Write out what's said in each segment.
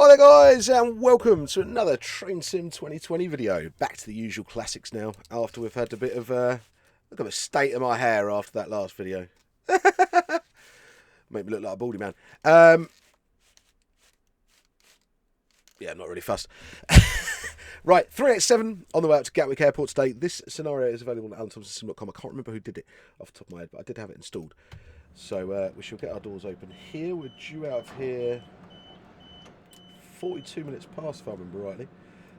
Hi there guys and welcome to another Train Sim 2020 video. Back to the usual classics now after we've had a bit of look at the state of my hair after that last video. Make me look like a baldy man. Yeah, I'm not really fussed. Right, 387 on the way out to Gatwick Airport today. This scenario is available on AlanThompsonSim.com. I can't remember who did it off the top of my head, but I did have it installed. So we shall get our doors open here. We're due out of here 42 minutes past, if I remember rightly.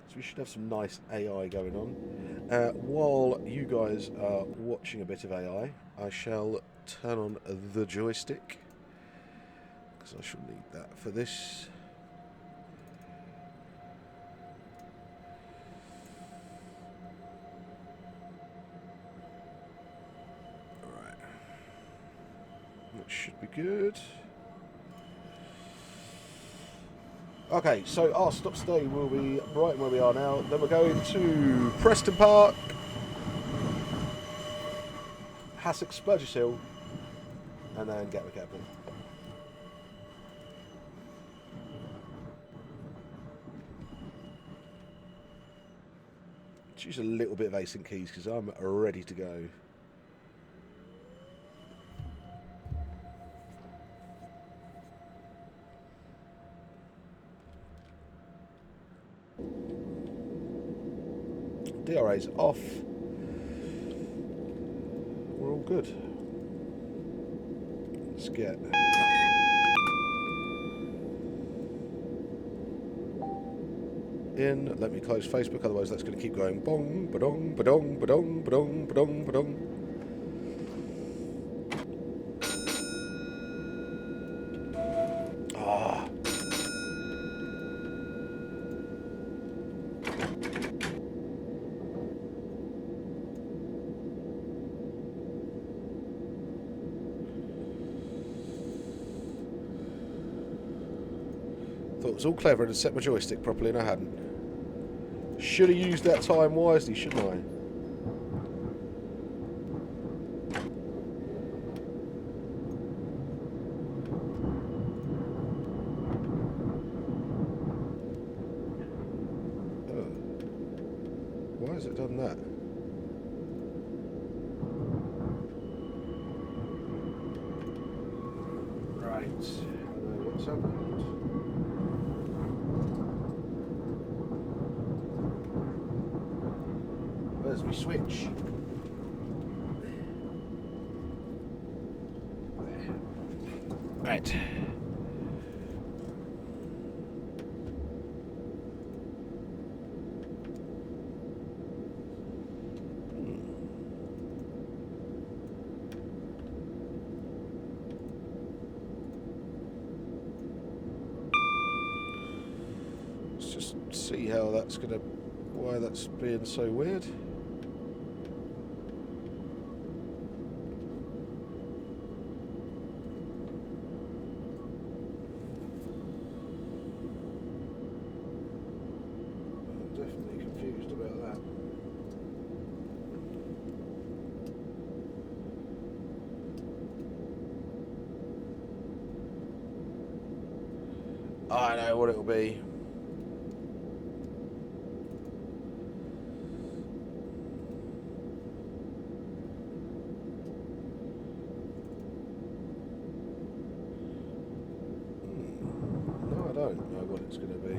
So we should have some nice AI going on. While you guys are watching a bit of AI, I shall turn on the joystick, because I shall need that for this. Alright. That should be good. Okay, so our stops today will be Brighton, where we are now. Then we're going to Preston Park, Hassocks, Burgess Hill, and then Gatwick Airport. Let's use a little bit of async keys because I'm ready to go. DRA's off. We're all good. Let's get in. Let me close Facebook, otherwise that's going to keep going bong, ba-dong, ba-dong, ba-dong, ba-dong, ba-dong, ba-dong. Thought it was all clever and set my joystick properly, and I hadn't. Should have used that time wisely, shouldn't I? Why has it done that? Right. I know what's happened. Where's my switch? Right. Let's just see how that's gonna, why that's being so weird. Definitely confused about that. I know what it'll be. No, I don't know what it's going to be.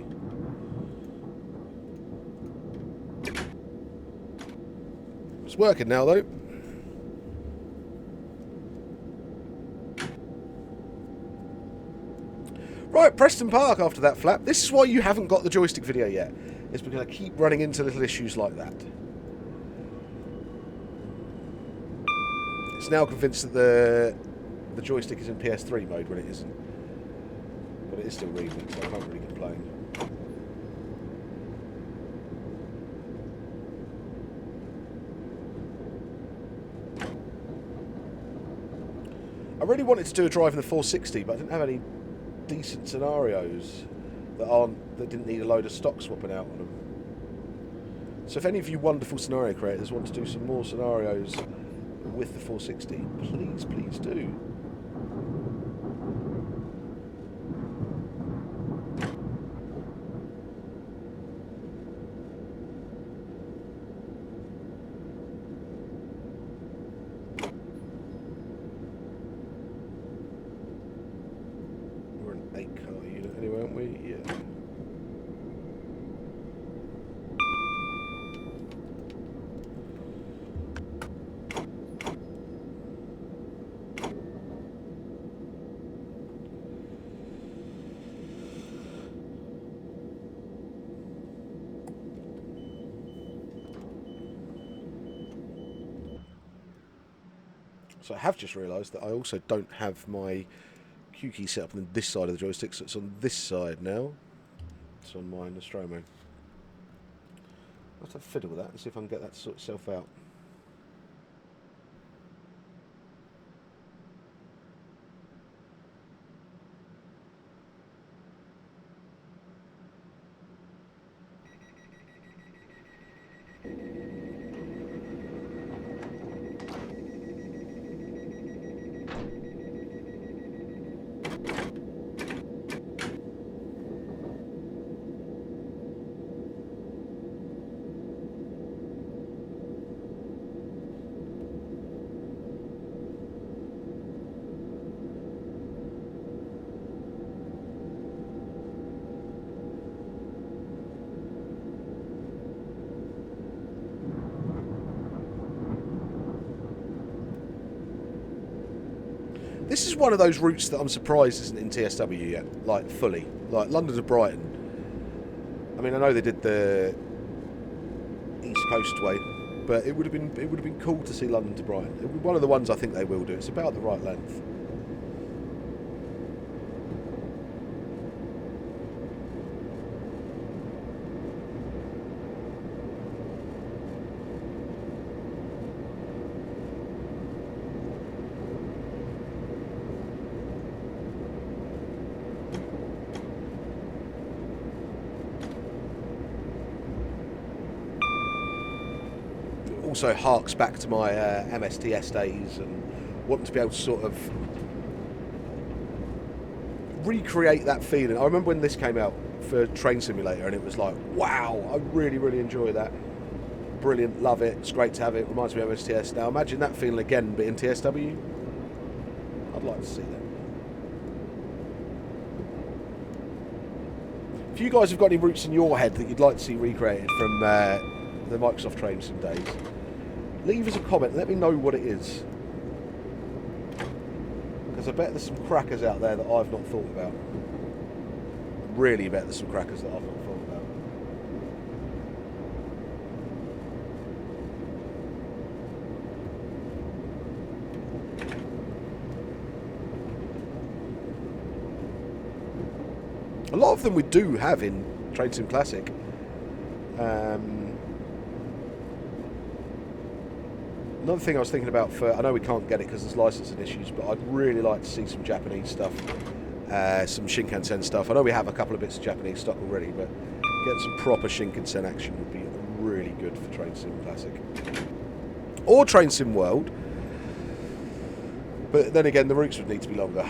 It's working now, though. Right, Preston Park after that flap. This is why you haven't got the joystick video yet. It's because I keep running into little issues like that. It's now convinced that the joystick is in PS3 mode when it isn't. But it is still reading it, so I can't really complain. I really wanted to do a drive in the 460, but I didn't have any decent scenarios that didn't need a load of stock swapping out on them. So if any of you wonderful scenario creators want to do some more scenarios with the 460, please do. don't we? Yeah. So I have just realised that I also don't have my Q key set up on this side of the joystick, so it's on this side now. It's on my Nostromo. I'll have to fiddle with that and see if I can get that to sort itself out. This is one of those routes that I'm surprised isn't in TSW yet, like fully. Like London to Brighton. I mean, I know they did the East Coast way, but it would have been cool to see London to Brighton. It would be one of the ones I think they will do. It's about the right length. Also harks back to my MSTS days and wanting to be able to sort of recreate that feeling. I remember when this came out for Train Simulator and it was like, wow, I really, really enjoy that. Brilliant, love it, it's great to have it, reminds me of MSTS. Now imagine that feeling again, but in TSW. I'd like to see that. If you guys have got any routes in your head that you'd like to see recreated from the Microsoft Train Sim days, leave us a comment, let me know what it is. Because I bet there's some crackers out there that I've not thought about. Really bet there's some crackers that I've not thought about. A lot of them we do have in Train Sim Classic. Another thing I was thinking about for, I know we can't get it because there's licensing issues, but I'd really like to see some Japanese stuff, some Shinkansen stuff. I know we have a couple of bits of Japanese stock already, but getting some proper Shinkansen action would be really good for Train Sim Classic. Or Train Sim World, but then again the routes would need to be longer.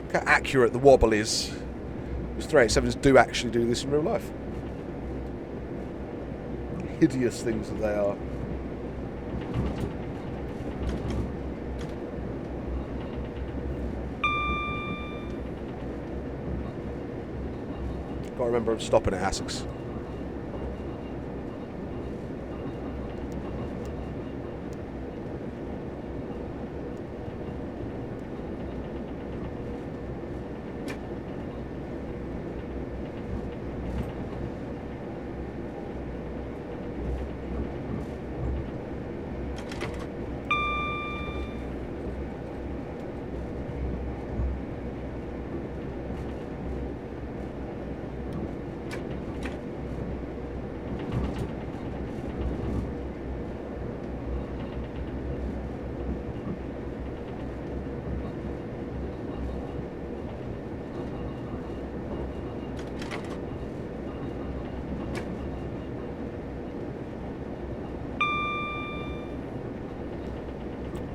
Look how accurate the wobble is. Those 387s do actually do this in real life. Hideous things that they are. Can't remember him stopping at Essex.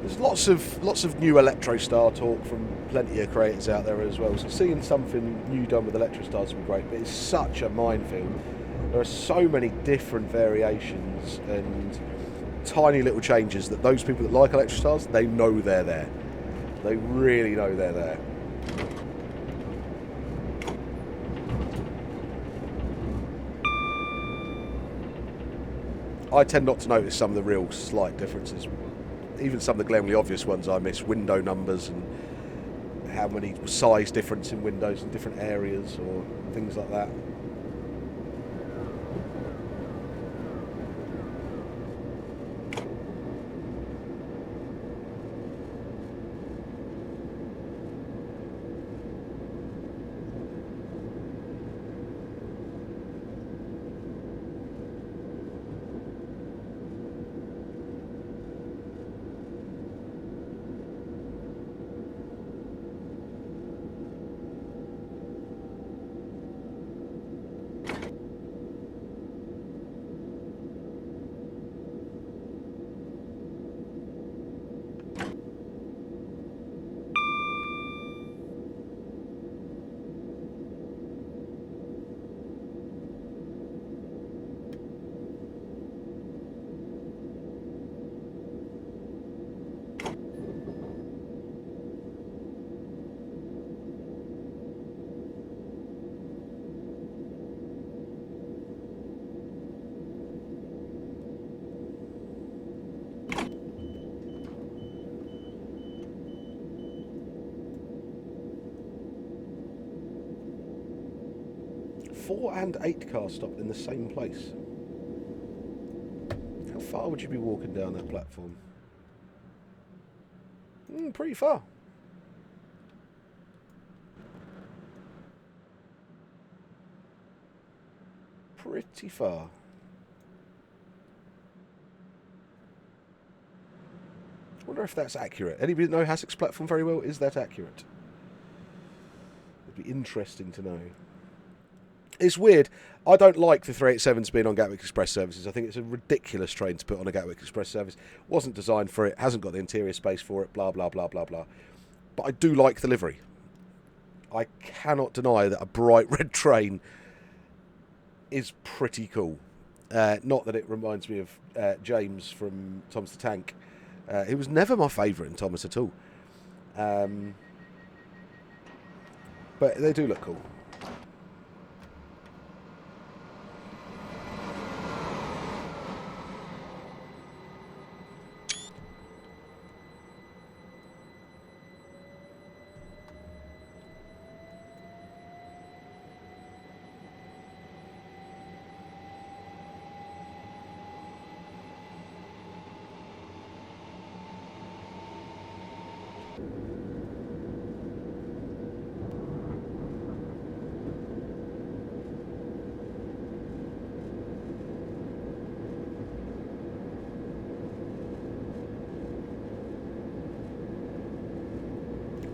There's lots of new Electrostar talk from plenty of creators out there as well. So seeing something new done with Electrostars would be great, but it's such a minefield. There are so many different variations and tiny little changes that those people that like Electrostars, they know they're there. They really know they're there. I tend not to notice some of the real slight differences. Even some of the glaringly obvious ones I miss. Window numbers and how many size difference in windows in different areas or things like that. Four and 8 cars stopped in the same place. How far would you be walking down that platform? Pretty far. Pretty far. I wonder if that's accurate. Anybody that knows Hasek's platform very well, is that accurate? It'd be interesting to know. It's weird. I don't like the 387s being on Gatwick Express services. I think it's a ridiculous train to put on a Gatwick Express service. Wasn't designed for it, hasn't got the interior space for it, blah, blah, blah, blah, blah. But I do like the livery. I cannot deny that a bright red train is pretty cool. Not that it reminds me of James from Thomas the Tank. He was never my favourite in Thomas at all. But they do look cool.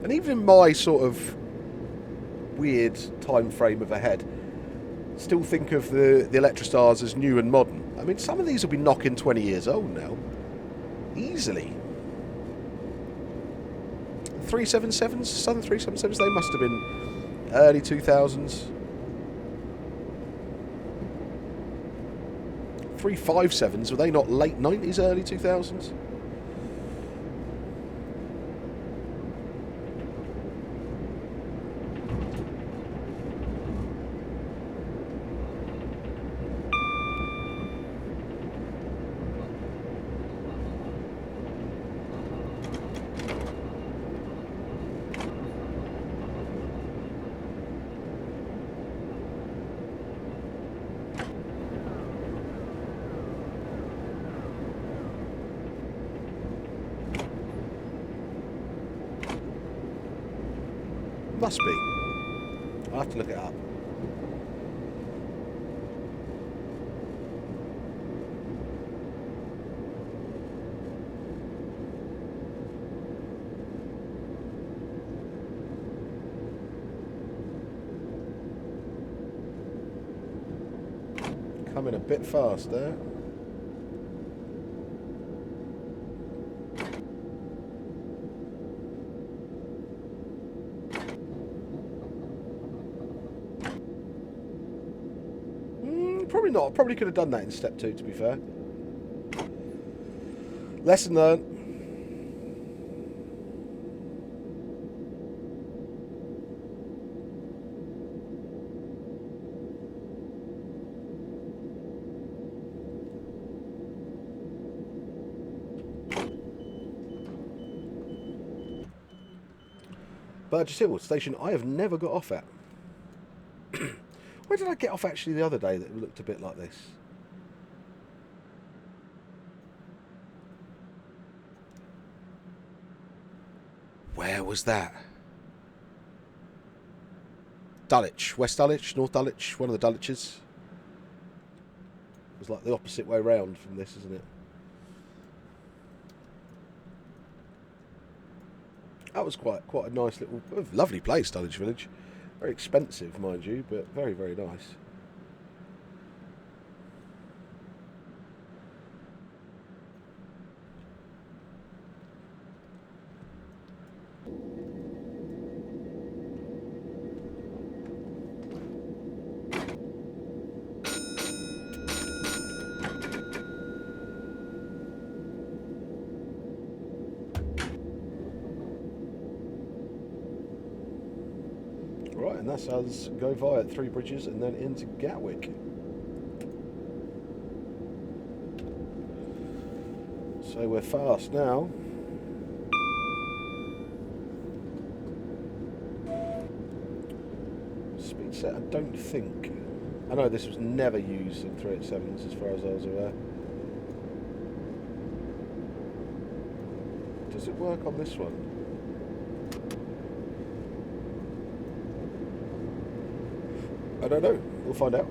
And even in my sort of weird time frame of a head, still think of the Electrostars as new and modern. I mean, some of these will be knocking 20 years old now. Easily. 377s, Southern 377s, they must have been early 2000s. 357s, were they not late 90s, early 2000s? Must be. I'll have to look it up. Coming a bit fast there. Probably not. Probably could have done that in step 2, to be fair. Lesson learned. Burgess Hill station I have never got off at. Where did I get off actually the other day that looked a bit like this? Where was that? Dulwich. West Dulwich? North Dulwich? One of the Dulwiches. It was like the opposite way round from this, isn't it? That was quite a nice little, lovely place, Dulwich Village. Very expensive, mind you, but very, very nice. Right, and that's us go via Three Bridges and then into Gatwick. So we're fast now. Speed set, I don't think. I know this was never used in 387s as far as I was aware. Does it work on this one? I don't know. We'll find out.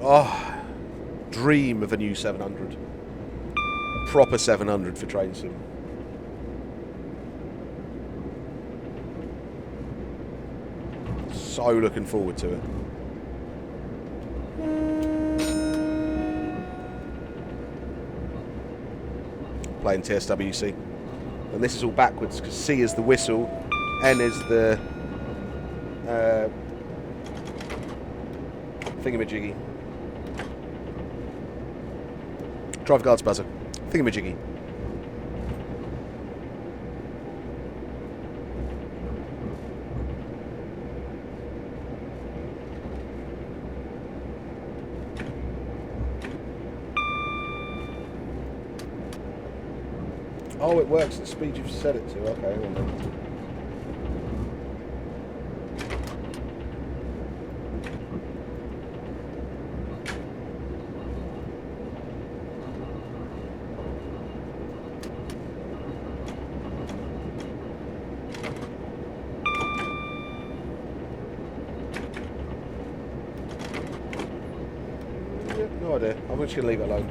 Oh, dream of a new 700. A proper 700 for train sim. So looking forward to it. Playing TSWC. And this is all backwards because C is the whistle, N is the thingamajiggy. Driver guard's buzzer. Thingamajiggy. Oh, it works at the speed you've set it to. Okay, hang on then. Yeah, no idea. I'm just going to leave it alone.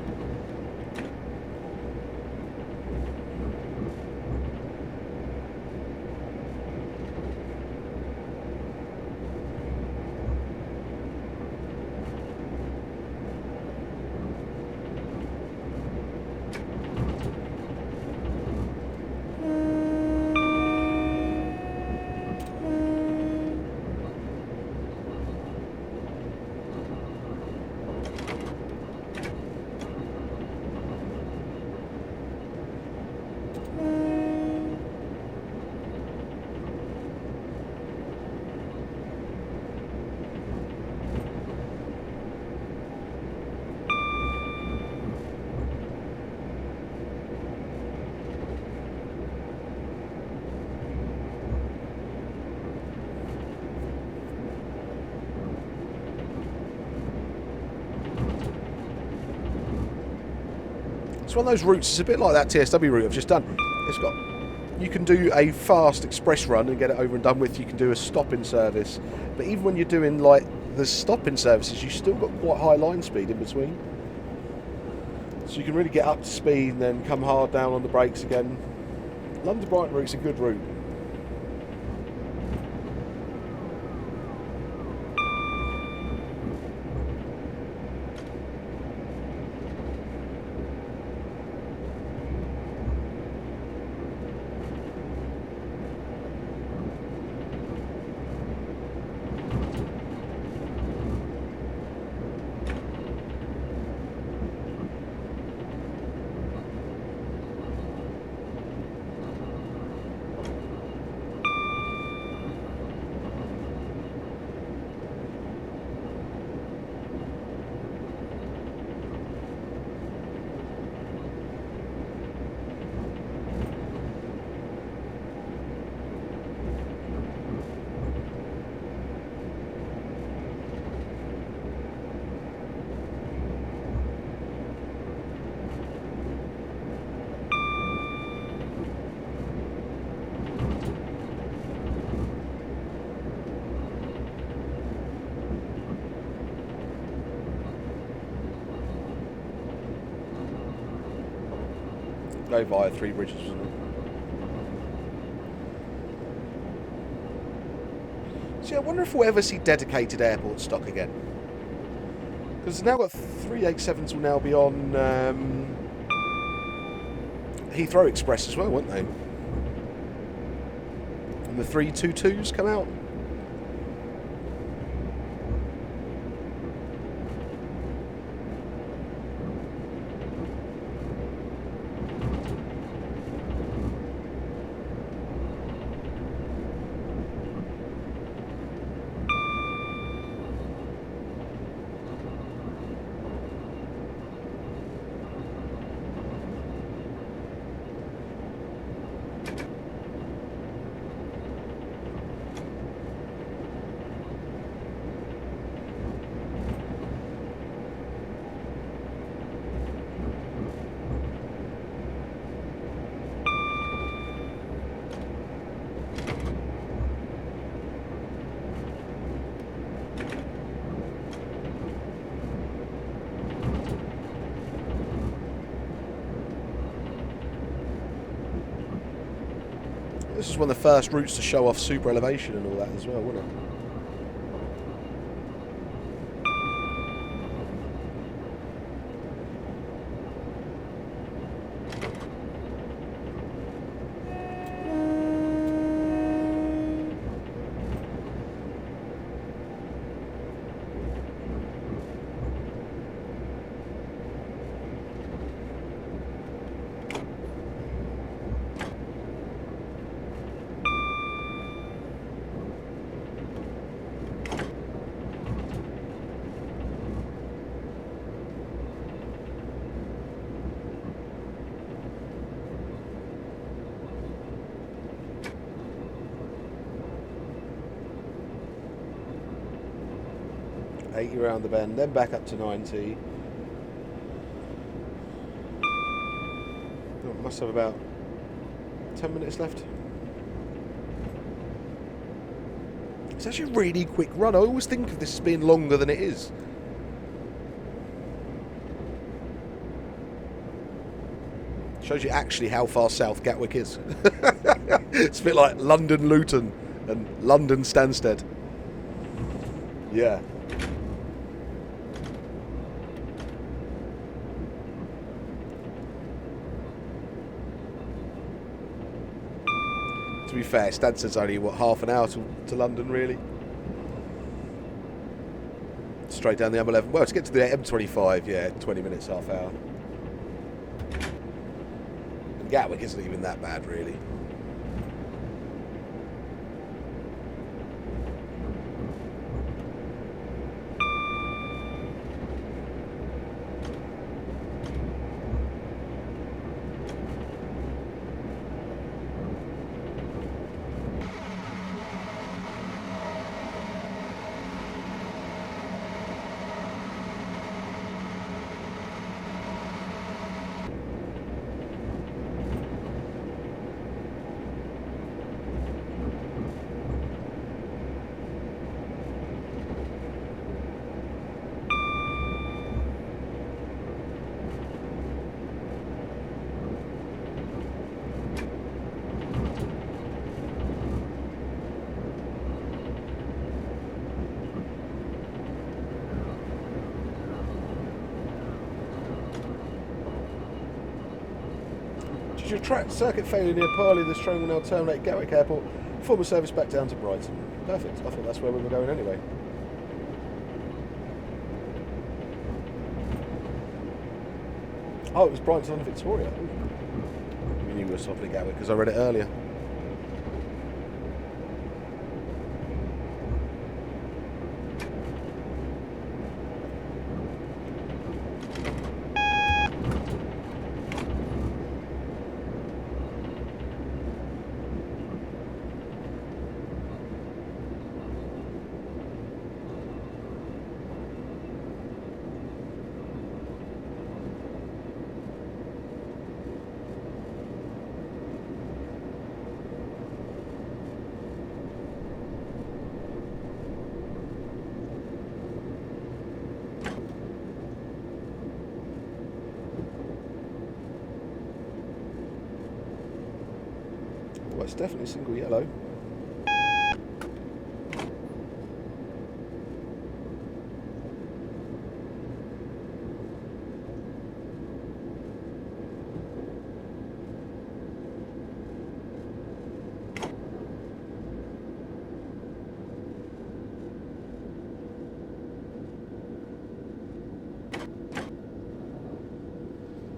It's one of those routes, it's a bit like that TSW route I've just done. It's got, you can do a fast express run and get it over and done with. You can do a stop-in service. But even when you're doing like the stop-in services, you've still got quite high line speed in between. So you can really get up to speed and then come hard down on the brakes again. London Brighton route's a good route. go via Three Bridges, wasn't it? See, I wonder if we'll ever see dedicated airport stock again. Because now got 387s will now be on Heathrow Express as well, won't they? And the 322s come out. This is one of the first routes to show off super elevation and all that as well, wasn't it? Around the bend, then back up to 90. Oh, must have about 10 minutes left. It's actually a really quick run. I always think of this as being longer than it is. Shows you actually how far south Gatwick is. It's a bit like London Luton and London Stansted. Yeah. To be fair, Stansted's only, what, half an hour to London, really? Straight down the M11. Well, to get to the M25, yeah, 20 minutes, half hour. And Gatwick isn't even that bad, really. Due to track circuit failure near Purley, this train will now terminate at Gatwick Airport, form a service back down to Brighton. Perfect. I thought that's where we were going anyway. Oh, it was Brighton and Victoria. Ooh. We knew we were stopping at Gatwick because I read it earlier. Well, it's definitely single yellow.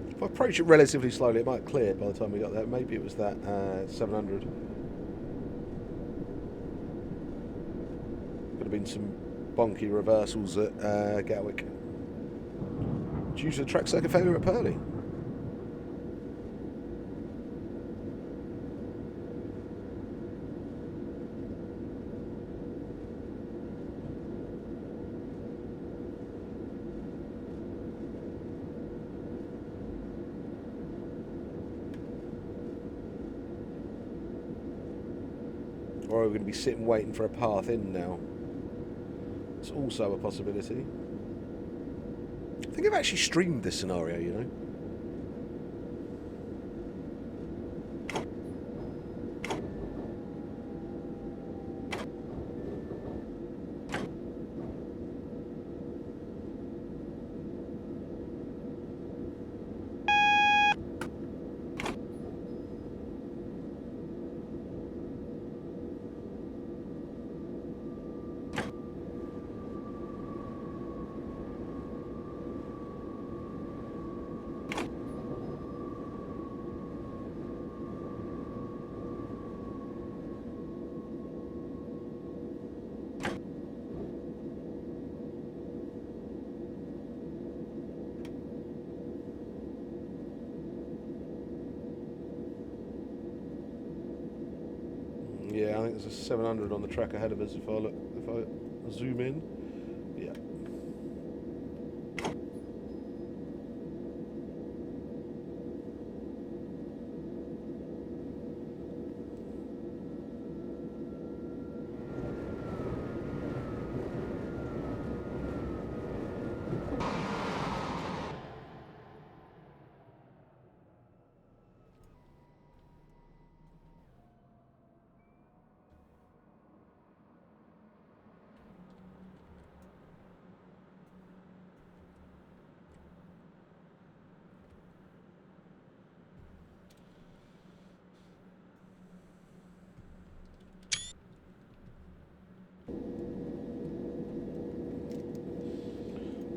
If I approach it relatively slowly, it might clear by the time we got there. Maybe it was that 700. Could have been some bonky reversals at Gatwick. Due to the track circuit failure at Purley. Or are we going to be sitting waiting for a path in now? It's also a possibility. I think I've actually streamed this scenario, you know. Yeah, I think there's a 700 on the track ahead of us if I zoom in. Yeah.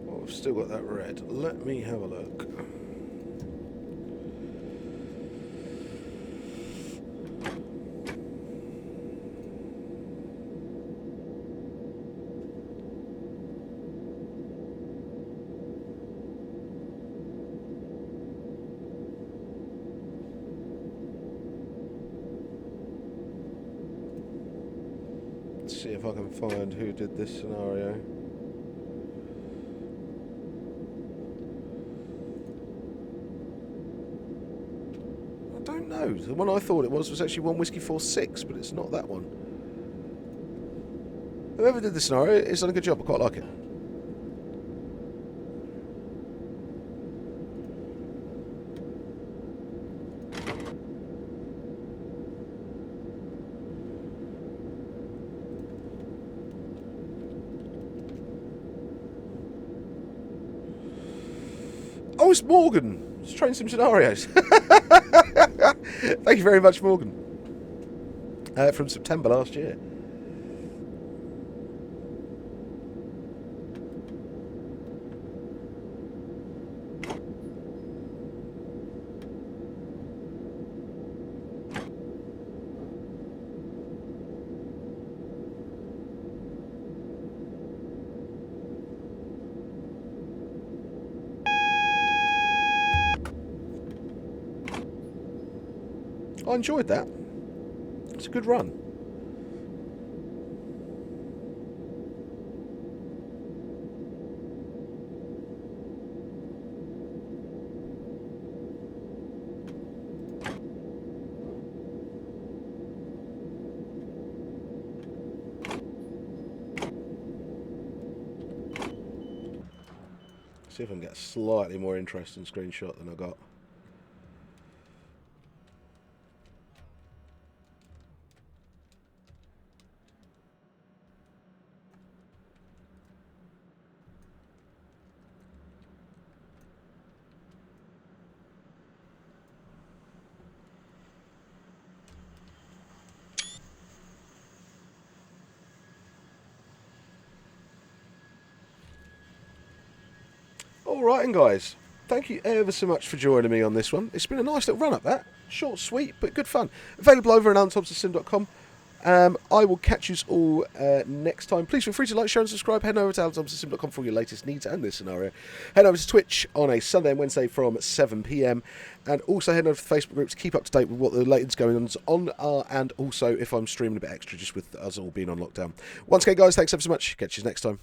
Well, I've still got that red. Let me have a look. Let's see if I can find who did this scenario. I don't know. The one I thought it was actually 1 Whiskey 46, but it's not that one. Whoever did the scenario has done a good job. I quite like it. Oh, it's Morgan. It's Train Sim Scenarios. Thank you very much, Morgan. From September last year. I enjoyed that. It's a good run. See if I can get a slightly more interesting screenshot than I got. All right, and guys, thank you ever so much for joining me on this one. It's been a nice little run up, that. Short, sweet, but good fun. Available over at alanthomsonsim.com. I will catch you all next time. Please feel free to like, share and subscribe. Head over to alanthomsonsim.com for all your latest needs and this scenario. Head over to Twitch on a Sunday and Wednesday from 7 p.m. And also head over to the Facebook group to keep up to date with what the latest going on are, and also if I'm streaming a bit extra just with us all being on lockdown. Once again, guys, thanks ever so much. Catch you next time.